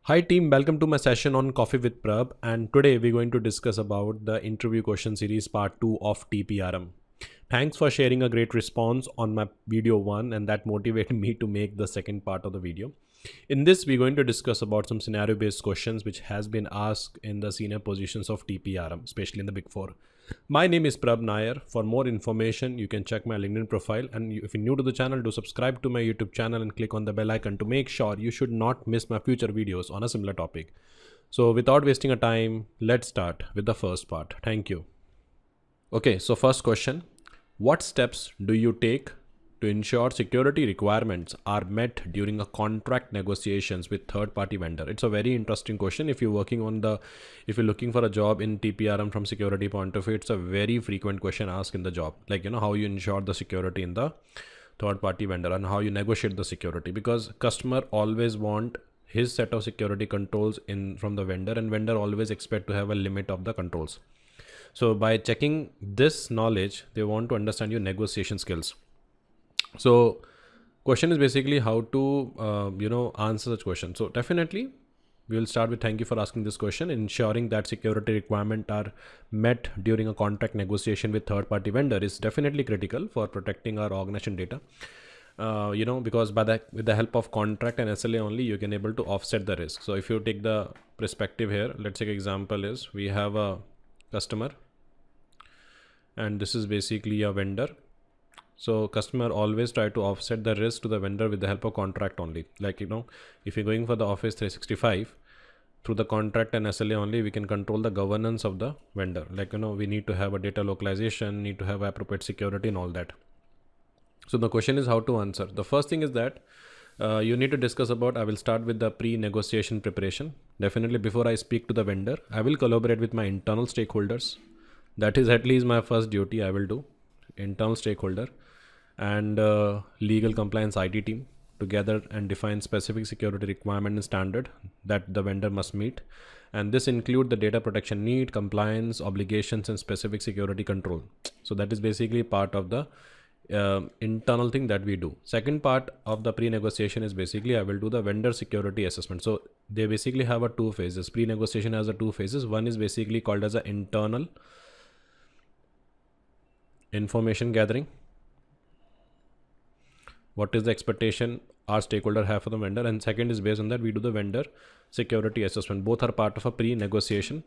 Hi team, welcome to my session on Coffee with Prabh, and today we're going to discuss about the interview question series part 2 of TPRM. Thanks for sharing a great response on my video 1 and that motivated me to make the second part of the video. In this we're going to discuss about some scenario based questions which has been asked in the senior positions of TPRM, especially in the Big 4. My name is Prabh Nair. For more information, you can check my LinkedIn profile. And if you're new to the channel, do subscribe to my YouTube channel and click on the bell icon to make sure you should not miss my future videos on a similar topic. So without wasting a time, let's start with the first part. Thank you. Okay, so first question. What steps do you take to ensure security requirements are met during a contract negotiations with third party vendor? It's a very interesting question. If you're looking for a job in TPRM from security point of view, it's a very frequent question asked in the job, like how you ensure the security in the third party vendor and how you negotiate the security, because customer always want his set of security controls in from the vendor, and vendor always expect to have a limit of the controls. So by checking this knowledge, they want to understand your negotiation skills. So question is basically how to answer such question. So definitely we will start with thank you for asking this question. Ensuring that security requirements are met during a contract negotiation with third party vendor is definitely critical for protecting our organization data. Because with the help of contract and SLA only, you can able to offset the risk. So if you take the perspective here, let's take example is we have a customer and this is basically a vendor. So customer always try to offset the risk to the vendor with the help of contract only. Like, if you're going for the Office 365 through the contract and SLA only, we can control the governance of the vendor. Like, we need to have a data localization, need to have appropriate security and all that. So the question is how to answer. The first thing is that you need to discuss about, I will start with the pre-negotiation preparation. Definitely before I speak to the vendor, I will collaborate with my internal stakeholders. That is at least my first duty I will do. Internal stakeholder and legal compliance IT team together and define specific security requirement and standard that the vendor must meet. And this include the data protection need, compliance, obligations and specific security control. So that is basically part of the internal thing that we do. Second part of the pre-negotiation is basically I will do the vendor security assessment. So they basically have a two phases. Pre-negotiation has a two phases. One is basically called as an internal information gathering. What is the expectation our stakeholder have for the vendor, and second is based on that we do the vendor security assessment. Both are part of a pre-negotiation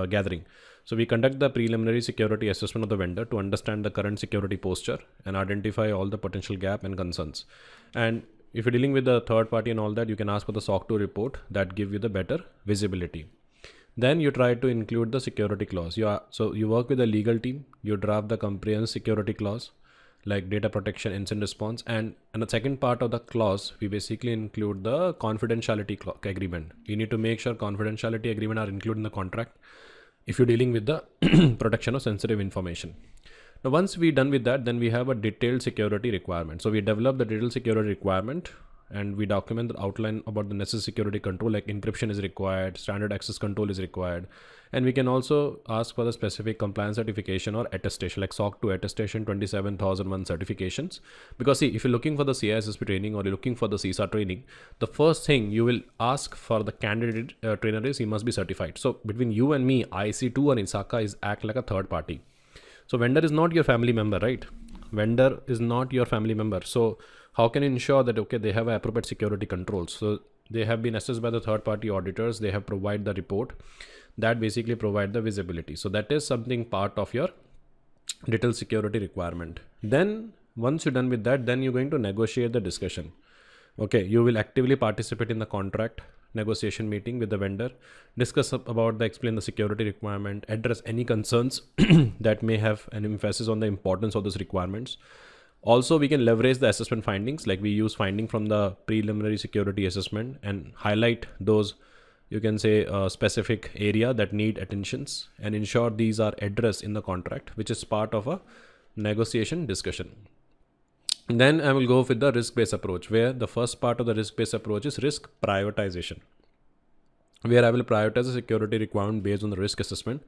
gathering. So we conduct the preliminary security assessment of the vendor to understand the current security posture and identify all the potential gap and concerns. And if you're dealing with the third party and all that, you can ask for the SOC 2 report that give you the better visibility. Then you try to include the security clause. So you work with the legal team, you draft the comprehensive security clause like data protection, incident response, and the second part of the clause, we basically include the confidentiality agreement. You need to make sure confidentiality agreement are included in the contract if you're dealing with the protection of sensitive information. Now, once we're done with that, then we have a detailed security requirement. So we develop the detailed security requirement and we document the outline about the necessary security control, like encryption is required, standard access control is required. And we can also ask for the specific compliance certification or attestation, like SOC 2 attestation 27001 certifications. Because see, if you're looking for the CISSP training or you're looking for the CISA training, the first thing you will ask for the candidate trainer is he must be certified. So between you and me, IC2 and ISACA is act like a third party. So vendor is not your family member, right? Vendor is not your family member. So how can you ensure that, okay, they have appropriate security controls? So they have been assessed by the third party auditors. They have provided the report that basically provide the visibility. So that is something part of your detailed security requirement. Then once you're done with that, then you're going to negotiate the discussion. Okay, you will actively participate in the contract negotiation meeting with the vendor, discuss about explain the security requirement, address any concerns that may have an emphasis on the importance of those requirements. Also, we can leverage the assessment findings, like we use finding from the preliminary security assessment and highlight those, you can say, specific area that need attentions and ensure these are addressed in the contract, which is part of a negotiation discussion. And then I will go with the risk-based approach, where the first part of the risk-based approach is risk prioritization, where I will prioritize the security requirement based on the risk assessment.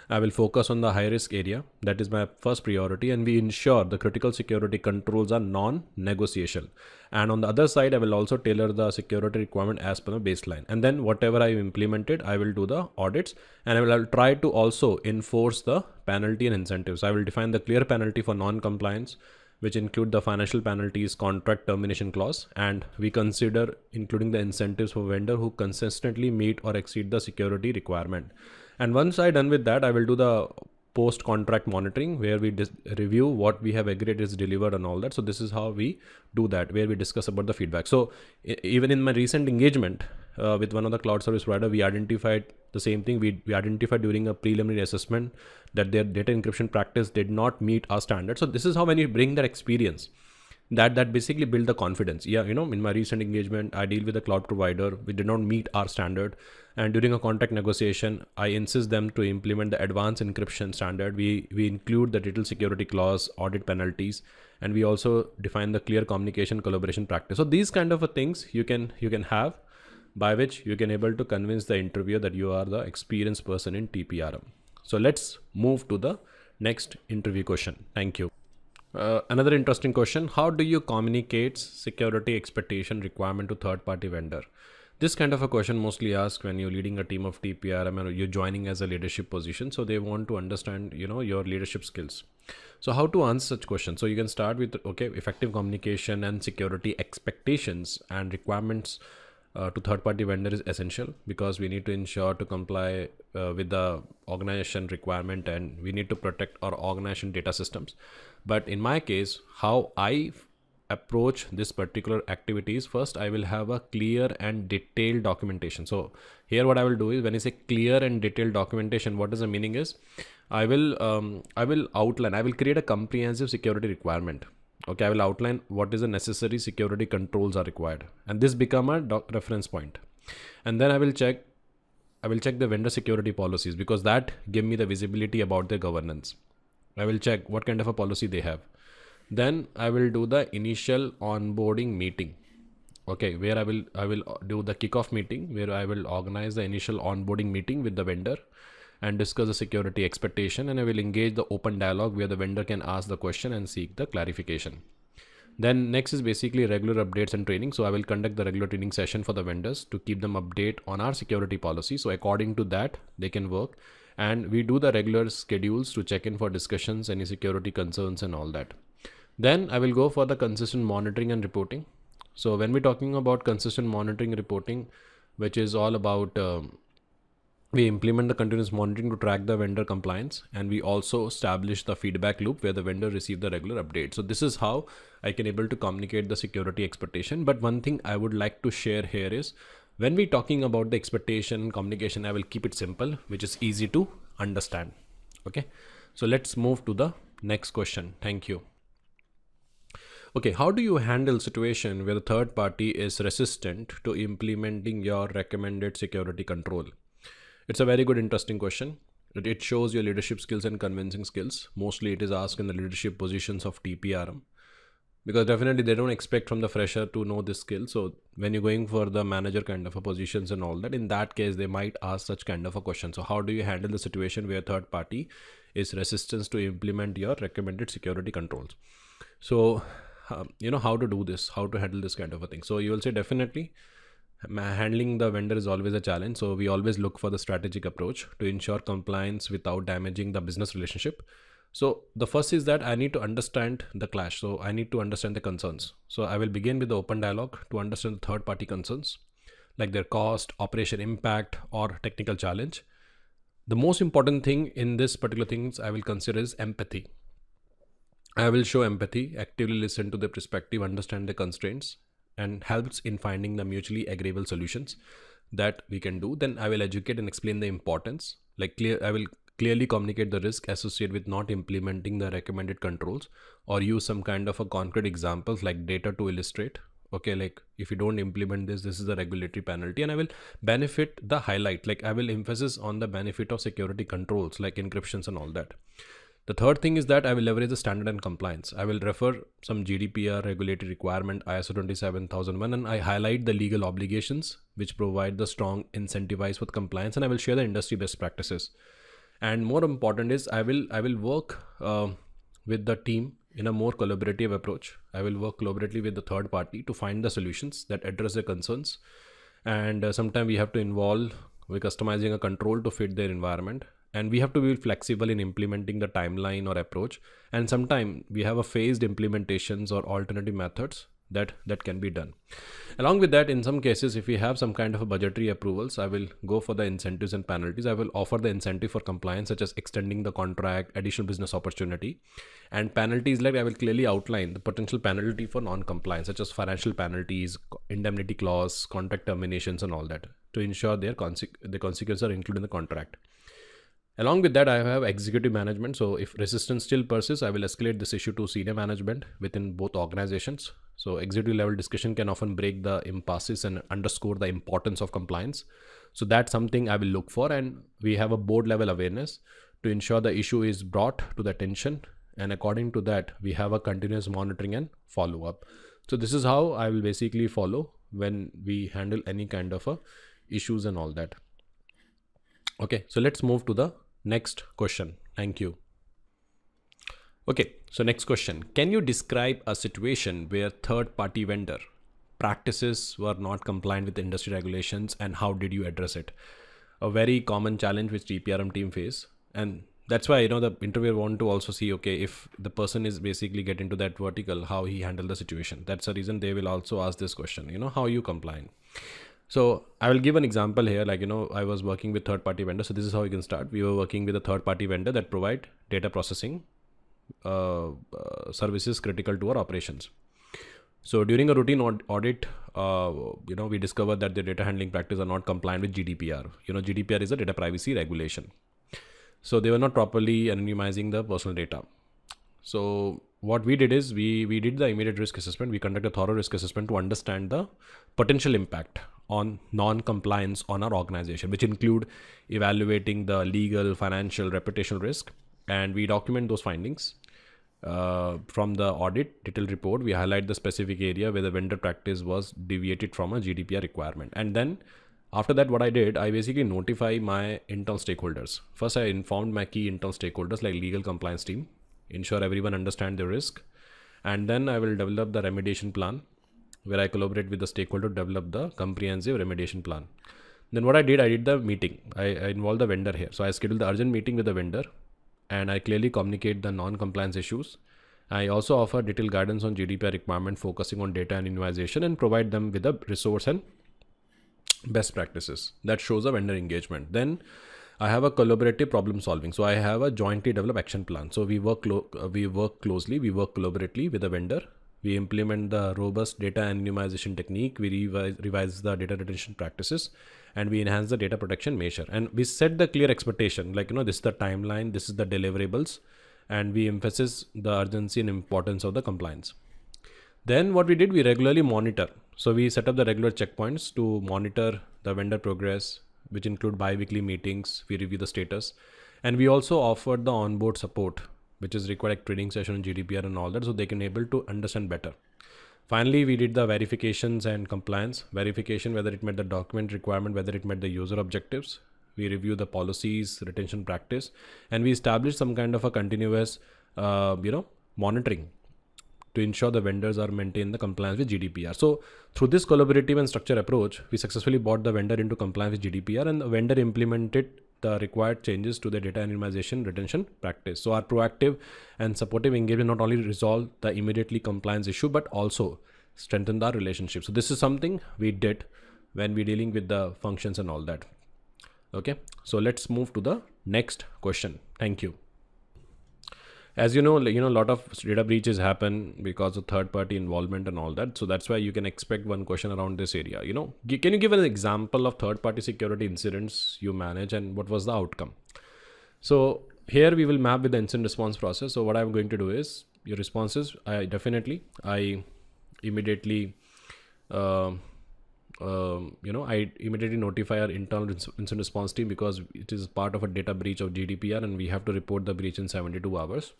I will focus on the high risk area. That is my first priority. And we ensure the critical security controls are non-negotiable. And on the other side, I will also tailor the security requirement as per the baseline. And then whatever I implemented, I will do the audits, and I'll try to also enforce the penalty and incentives. I will define the clear penalty for non-compliance, which include the financial penalties, contract termination clause, and we consider including the incentives for vendor who consistently meet or exceed the security requirement. And once I done with that, I will do the post contract monitoring where we review what we have agreed is delivered and all that. So this is how we do that, where we discuss about the feedback. So even in my recent engagement with one of the cloud service provider, we identified the same thing. We identified during a preliminary assessment that their data encryption practice did not meet our standards. So this is how, when you bring that experience, that basically build the confidence. Yeah, in my recent engagement, I deal with a cloud provider. We did not meet our standard, and during a contract negotiation, I insist them to implement the advanced encryption standard. We include the digital security clause, audit penalties, and we also define the clear communication collaboration practice. So these kind of things you can have, by which you can able to convince the interviewer that you are the experienced person in TPRM. So let's move to the next interview question. Thank you. Another interesting question: how do you communicate security expectation requirement to third-party vendor? This kind of a question mostly asked when you're leading a team of TPRM or you're joining as a leadership position. So they want to understand, your leadership skills. So how to answer such questions? So you can start with, effective communication and security expectations and requirements to third-party vendor is essential, because we need to ensure to comply with the organization requirement, and we need to protect our organization data systems. But in my case, how I approach this particular activities, first I will have a clear and detailed documentation. So here what I will do is, when I say clear and detailed documentation, what is the meaning is, I will outline, I will create a comprehensive security requirement. Okay, I will outline what is the necessary security controls are required, and this become a reference point. And then I will check the vendor security policies, because that give me the visibility about their governance. I will check what kind of a policy they have. Then I will do the initial onboarding meeting. Okay, where I will do the kickoff meeting, where I will organize the initial onboarding meeting with the vendor and discuss the security expectation, and I will engage the open dialogue where the vendor can ask the question and seek the clarification. Then next is basically regular updates and training. So I will conduct the regular training session for the vendors to keep them update on our security policy. So according to that, they can work, and we do the regular schedules to check in for discussions, any security concerns and all that. Then I will go for the consistent monitoring and reporting. So when we're talking about consistent monitoring and reporting, which is all about we implement the continuous monitoring to track the vendor compliance, and we also establish the feedback loop where the vendor receive the regular update. So this is how I can able to communicate the security expectation. But one thing I would like to share here is, when we talking about the expectation communication, I will keep it simple, which is easy to understand. Okay, so let's move to the next question. Thank you. Okay, how do you handle situation where the third party is resistant to implementing your recommended security control? It's a very good, interesting question. It shows your leadership skills and convincing skills. Mostly it is asked in the leadership positions of TPRM, because definitely they don't expect from the fresher to know this skill. So when you're going for the manager kind of a positions and all that, in that case, they might ask such kind of a question. So how do you handle the situation where third party is resistant to implement your recommended security controls? So, how to do this, how to handle this kind of a thing. So you will say definitely handling the vendor is always a challenge. So we always look for the strategic approach to ensure compliance without damaging the business relationship. So the first is that I need to understand the clash. So I need to understand the concerns. So I will begin with the open dialogue to understand the third party concerns, like their cost, operation impact, or technical challenge. The most important thing in this particular things I will consider is empathy. I will show empathy, actively listen to their perspective, understand the constraints, and helps in finding the mutually agreeable solutions that we can do. Then I will educate and explain the importance. I will clearly communicate the risk associated with not implementing the recommended controls, or use some kind of a concrete examples like data to illustrate. Okay, like if you don't implement this is the regulatory penalty, and I will benefit the highlight. Like I will emphasis on the benefit of security controls like encryptions and all that. The third thing is that I will leverage the standard and compliance. I will refer some GDPR regulatory requirement, ISO 27001, and I highlight the legal obligations which provide the strong incentivize for compliance, and I will share the industry best practices. And more important is I will work with the team in a more collaborative approach. I will work collaboratively with the third party to find the solutions that address their concerns. And sometimes we have to involve with customizing a control to fit their environment, and we have to be flexible in implementing the timeline or approach. And sometimes we have a phased implementations or alternative methods that can be done. Along with that, in some cases, if we have some kind of a budgetary approvals, I will go for the incentives and penalties. I will offer the incentive for compliance, such as extending the contract, additional business opportunity. And penalties, like I will clearly outline the potential penalty for non-compliance, such as financial penalties, indemnity clause, contract terminations, and all that, to ensure the consequences are included in the contract. Along with that, I have executive management. So if resistance still persists, I will escalate this issue to senior management within both organizations. So executive level discussion can often break the impasses and underscore the importance of compliance. So that's something I will look for. And we have a board level awareness to ensure the issue is brought to the attention. And according to that, we have a continuous monitoring and follow up. So this is how I will basically follow when we handle any kind of issues and all that. Okay, so let's move to the next question. Thank you. Okay, so next question. Can you describe a situation where third-party vendor practices were not compliant with industry regulations, and how did you address it? A very common challenge which TPRM team face, and that's why the interviewer want to also see, okay, if the person is basically get into that vertical, how he handled the situation. That's the reason they will also ask this question. How you compliant. So I will give an example here, like, I was working with third-party vendor. So this is how you can start. We were working with a third-party vendor that provide data processing services critical to our operations. So during a routine audit, we discovered that the data handling practices are not compliant with GDPR. GDPR is a data privacy regulation. So they were not properly anonymizing the personal data. So what we did is we did the immediate risk assessment. We conducted a thorough risk assessment to understand the potential impact on non-compliance on our organization, which include evaluating the legal, financial, reputational risk. And we document those findings from the audit detailed report. We highlight the specific area where the vendor practice was deviated from a GDPR requirement. And then after that, what I did, I basically notify my internal stakeholders. First, I informed my key internal stakeholders like legal, compliance team, ensure everyone understand the risk. And then I will develop the remediation plan, where I collaborate with the stakeholder to develop the comprehensive remediation plan. Then what I did the meeting. I involved the vendor here. So I scheduled the urgent meeting with the vendor, and I clearly communicate the non-compliance issues. I also offer detailed guidance on GDPR requirement, focusing on data anonymization, and provide them with a resource and best practices that shows a vendor engagement. Then I have a collaborative problem solving. So I have a jointly developed action plan. So we work closely, we work collaboratively with the vendor. We implement the robust data anonymization technique. We revise the data retention practices, and we enhance the data protection measure. And we set the clear expectation, like, this is the timeline, this is the deliverables, and we emphasize the urgency and importance of the compliance. Then what we did, we regularly monitor. So we set up the regular checkpoints to monitor the vendor progress, which include bi-weekly meetings. We review the status, and we also offered the onboard support, which is required, like training session on GDPR and all that, so they can able to understand better. Finally, we did the verifications and compliance verification, whether it met the document requirement, whether it met the user objectives. We review the policies, retention practice, and we established some kind of a continuous, monitoring to ensure the vendors are maintain the compliance with GDPR. So through this collaborative and structured approach, we successfully brought the vendor into compliance with GDPR, and the vendor implemented the required changes to the data anonymization retention practice. So our proactive and supportive engagement not only resolve the immediately compliance issue, but also strengthened our relationship. So this is something we did when we're dealing with the functions and all that. Okay, so let's move to the next question. Thank you. As you know, a lot of data breaches happen because of third-party involvement and all that. So that's why you can expect one question around this area. Can you give an example of third-party security incidents you manage, and what was the outcome? So here we will map with the incident response process. So what I'm going to do is your responses. I immediately notify our internal incident response team, because it is part of a data breach of GDPR, and we have to report the breach in 72 hours.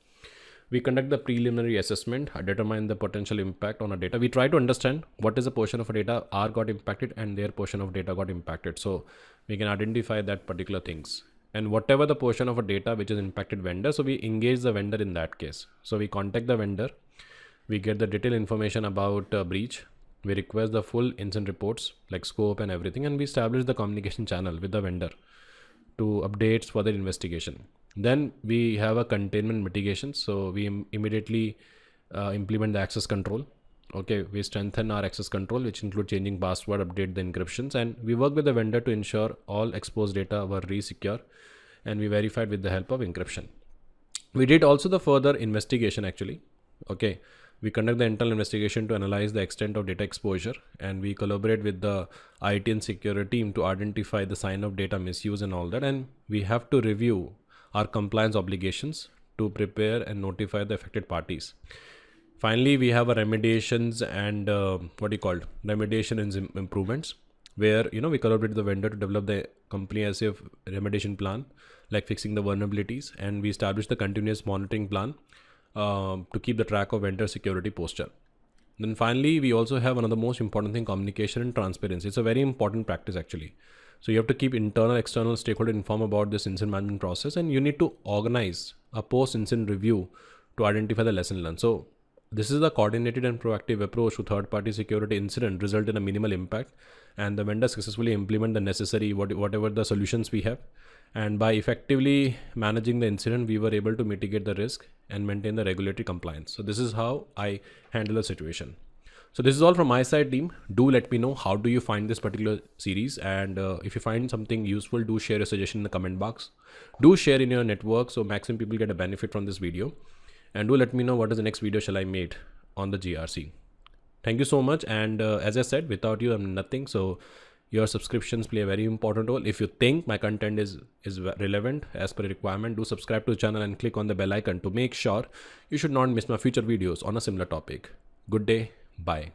We conduct the preliminary assessment, determine the potential impact on our data. We try to understand what is the portion of our data got impacted and their portion of data got impacted. So we can identify that particular things. and whatever the portion of a data which is impacted vendor, so we engage the vendor in that case. So we contact the vendor, we get the detailed information about breach, we request the full incident reports like scope and everything, and we establish the communication channel with the vendor to updates for the investigation. Then we have a containment mitigation, so we immediately implement the access control. Okay, we strengthen our access control, which include changing password, update the encryptions, and we work with the vendor to ensure all exposed data were re-secure, and we verified with the help of encryption. We did also the further investigation actually. Okay, we conduct the internal investigation to analyze the extent of data exposure, and we collaborate with the IT and security team to identify the sign of data misuse and all that, and we have to review our compliance obligations to prepare and notify the affected parties. Finally, we have a remediations and remediation and improvements, where we collaborate with the vendor to develop the comprehensive remediation plan, like fixing the vulnerabilities, and we establish the continuous monitoring plan to keep the track of vendor security posture. Then finally, we also have another most important thing: communication and transparency. It's a very important practice actually. So you have to keep internal, external stakeholder informed about this incident management process, and you need to organize a post-incident review to identify the lesson learned. So this is a coordinated and proactive approach to third-party security incident result in a minimal impact, and the vendor successfully implement the necessary whatever the solutions we have. And by effectively managing the incident, we were able to mitigate the risk and maintain the regulatory compliance. So this is how I handle the situation. So this is all from my side, team. Do let me know how do you find this particular series, and if you find something useful, do share a suggestion in the comment box. Do share in your network so maximum people get a benefit from this video. And do let me know what is the next video shall I make on the GRC. Thank you so much. And as I said, without you, I'm nothing. So your subscriptions play a very important role. If you think my content is relevant as per requirement, do subscribe to the channel and click on the bell icon to make sure you should not miss my future videos on a similar topic. Good day. Bye.